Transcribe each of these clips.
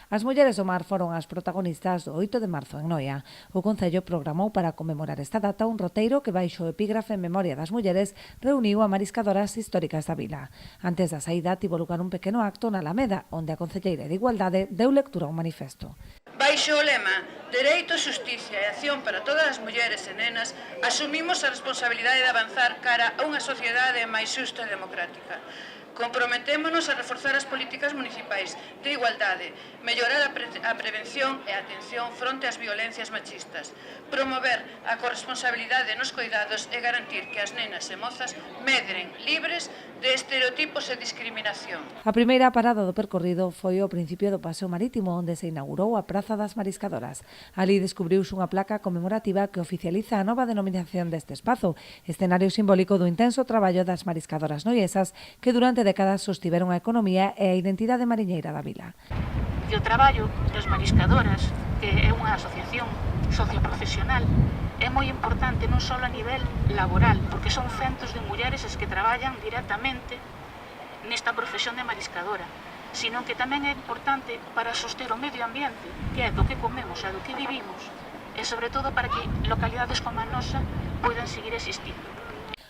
As mulleres do mar foron as protagonistas do 8 de marzo en Noia. O Concello programou para conmemorar esta data un roteiro que baixo o epígrafe en memoria das mulleres reuniu a mariscadoras históricas da vila. Antes da saída tivo lugar un pequeno acto na Alameda, onde a concelleira de Igualdade deu lectura a un manifesto. Baixo o lema Dereito, Xusticia e Acción para todas as mulleres e nenas, asumimos a responsabilidade de avanzar cara a unha sociedade máis xusta e democrática. Comprometémonos a reforzar as políticas municipais de igualdade, mellorar a prevención e a atención fronte ás violencias machistas, promover a corresponsabilidade nos cuidados e garantir que as nenas e mozas medren libres de estereotipos e discriminación. A primeira parada do percorrido foi ao principio do paseo marítimo, onde se inaugurou a Praza das Mariscadoras. Ali descubriuse unha placa conmemorativa que oficializa a nova denominación deste espazo, escenario simbólico do intenso traballo das mariscadoras noiesas que durante décadas sostiveron a economía e a identidade mariñeira da vila. O traballo das mariscadoras, que é unha asociación socioprofesional, é moi importante non só a nivel laboral, porque son centos de mulleres as que traballan directamente nesta profesión de mariscadora, sino que tamén é importante para soster o medio ambiente, que é do que comemos e do que vivimos, e sobre todo para que localidades como a nosa poidan seguir existindo.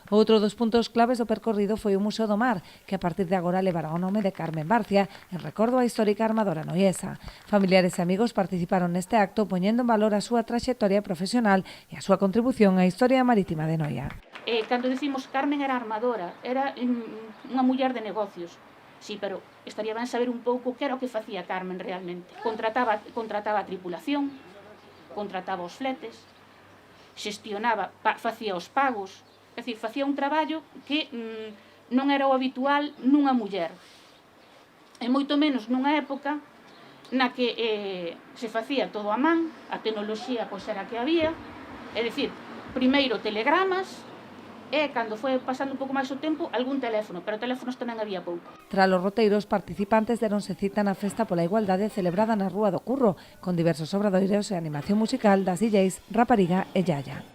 Outro dos puntos claves do percorrido foi o Museo do Mar, que a partir de agora levará o nome de Carmen Barcia, en recordo á histórica armadora noiesa. Familiares e amigos participaron neste acto poñendo en valor a súa traxectoria profesional e a súa contribución á historia marítima de Noia. Cando decimos Carmen era armadora, era unha muller de negocios. Sí, pero estaría ben saber un pouco que era o que facía Carmen realmente. Contrataba a tripulación, contrataba os fletes, xestionaba, facía os pagos. É dicir, facía un traballo que non era o habitual nunha muller. E moito menos nunha época na que se facía todo a man, a tecnoloxía pois era a que había, é dicir, primeiro telegramas, e cando foi pasando un pouco máis o tempo, algún teléfono, pero teléfonos tamén había pouco. Tras os roteiros, participantes deronse cita na Festa pola Igualdade celebrada na Rúa do Curro, con diversos obradoiros e animación musical das DJs Rapariga e Yaya.